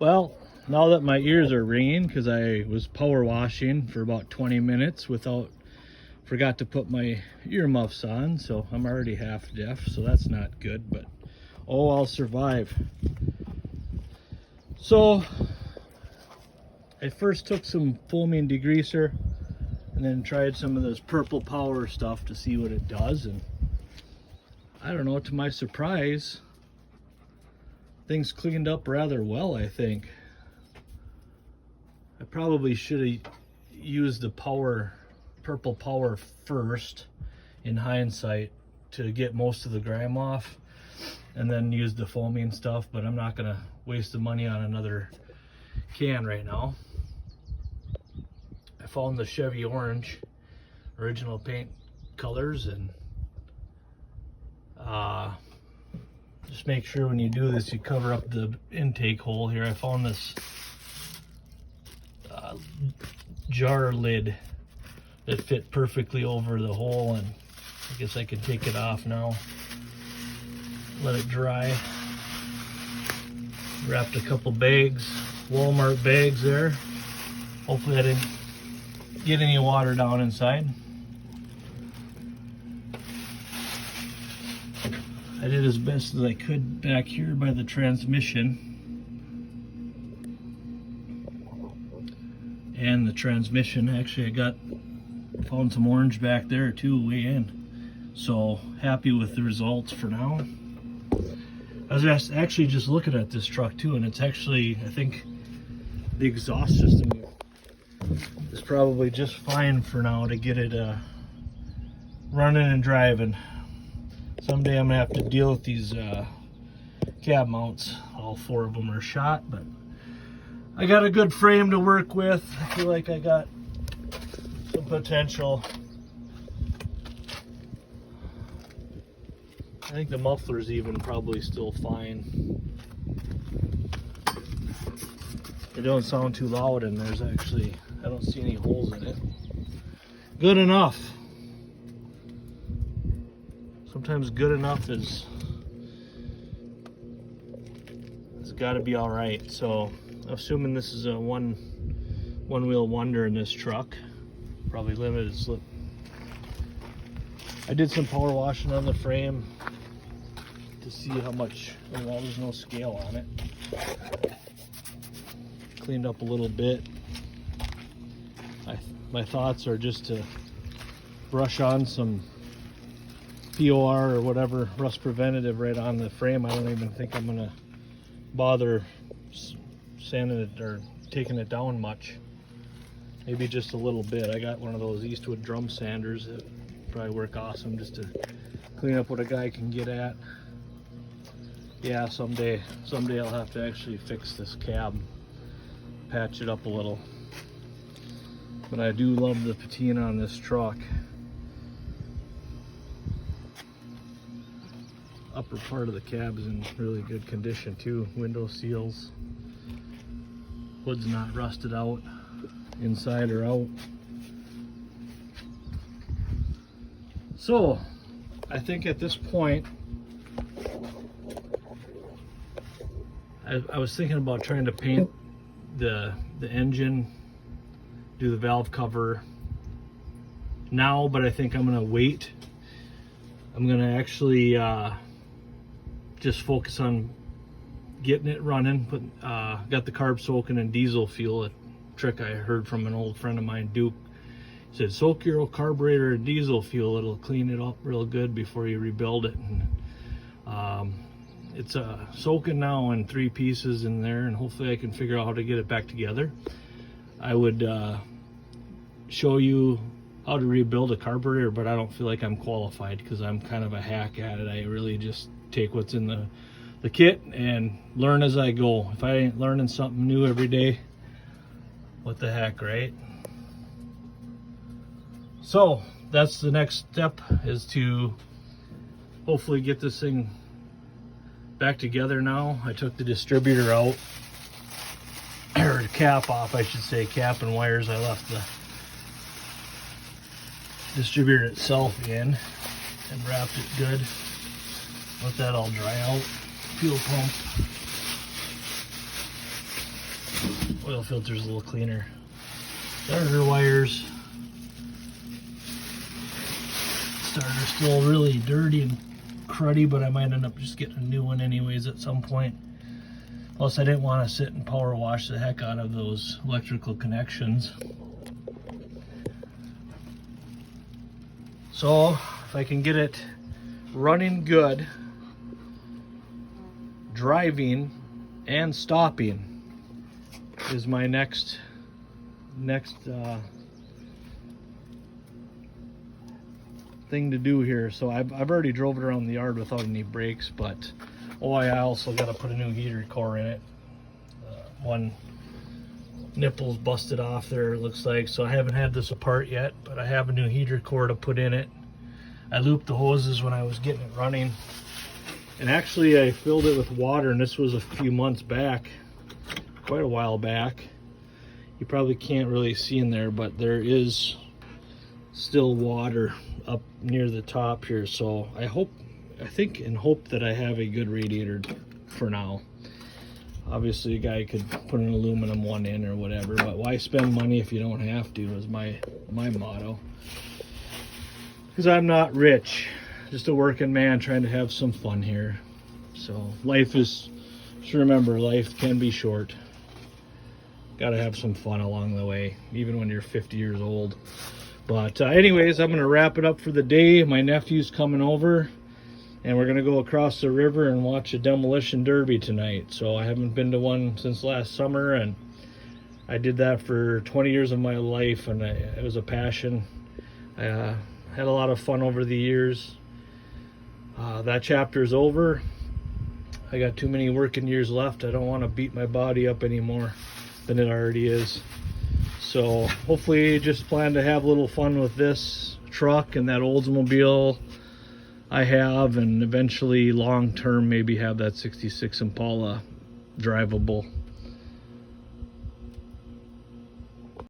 Well, now that my ears are ringing because I was power washing for about 20 minutes forgot to put my earmuffs on, so I'm already half deaf, so that's not good, but oh, I'll survive. So I first took some foaming degreaser and then tried some of this Purple Power stuff to see what it does, and I don't know, to my surprise, things cleaned up rather well, I think. I probably should have used the Purple Power first in hindsight to get most of the grime off, and then use the foaming stuff, but I'm not gonna waste the money on another can right now. I found the Chevy orange original paint colors, and just make sure when you do this you cover up the intake hole here. I found this jar lid that fit perfectly over the hole, and I guess I can take it off now, let it dry. Wrapped a couple bags, Walmart bags there. Hopefully I didn't get any water down inside. I did as best as I could back here by the transmission. And the transmission, actually I found some orange back there too, way in. So happy with the results for now. I was actually just looking at this truck too, and it's actually, I think the exhaust system is probably just fine for now to get it running and driving. Someday I'm gonna have to deal with these cab mounts. All 4 of them are shot, but I got a good frame to work with. I feel like I got some potential. I think the muffler's even probably still fine. It don't sound too loud, and there's actually, I don't see any holes in it. Good enough. Sometimes good enough is got to be all right. So assuming this is a one wheel wonder in this truck, probably limited slip. I did some power washing on the frame to see how much, well, there's no scale on it. Cleaned up a little bit. My thoughts are just to brush on some POR or whatever, rust preventative, right on the frame. I don't even think I'm gonna bother sanding it or taking it down much. Maybe just a little bit. I got one of those Eastwood drum sanders that probably work awesome just to clean up what a guy can get at. Yeah, someday I'll have to actually fix this cab, patch it up a little. But I do love the patina on this truck. Upper part of the cab is in really good condition too. Window seals, hood's not rusted out, inside or out. So I think at this point, I was thinking about trying to paint the engine, do the valve cover now, but I think I'm gonna wait. I'm gonna actually just focus on getting it running. Got the carb soaking in diesel fuel, a trick I heard from an old friend of mine, Duke. He said, soak your carburetor in diesel fuel, it'll clean it up real good before you rebuild it. And it's soaking now in 3 pieces in there, and hopefully I can figure out how to get it back together. I would show you how to rebuild a carburetor, but I don't feel like I'm qualified because I'm kind of a hack at it. I really just take what's in the kit and learn as I go. If I ain't learning something new every day, what the heck, right? So that's the next step, is to hopefully get this thing back together now. I took the distributor out, or cap off, I should say, cap and wires. I left the distributor itself in and wrapped it good. Let that all dry out. Fuel pump. oil filter's a little cleaner. Starter wires. Starter's still really dirty and cruddy, but I might end up just getting a new one anyways at some point. Plus, I didn't want to sit and power wash the heck out of those electrical connections. So, if I can get it running good, driving and stopping is my next thing to do here. So I've already drove it around the yard without any brakes, but I also got to put a new heater core in it. One nipple's busted off there, it looks like, so I haven't had this apart yet, but I have a new heater core to put in it. I looped the hoses when I was getting it running, and actually I filled it with water, and this was a few months back, quite a while back. You probably can't really see in there, but there is still water up near the top here, so I think and hope that I have a good radiator for now. Obviously, a guy could put an aluminum one in or whatever, but why spend money if you don't have to, is my motto. Because I'm not rich, just a working man trying to have some fun here. So life is, just remember, life can be short. Got to have some fun along the way, even when you're 50 years old. But anyways, I'm going to wrap it up for the day. My nephew's coming over, and we're going to go across the river and watch a demolition derby tonight. So I haven't been to one since last summer, and I did that for 20 years of my life, and it was a passion. I had a lot of fun over the years. That chapter's over. I got too many working years left. I don't want to beat my body up any more than it already is. So hopefully just plan to have a little fun with this truck and that Oldsmobile I have, and eventually long term maybe have that 66 Impala drivable.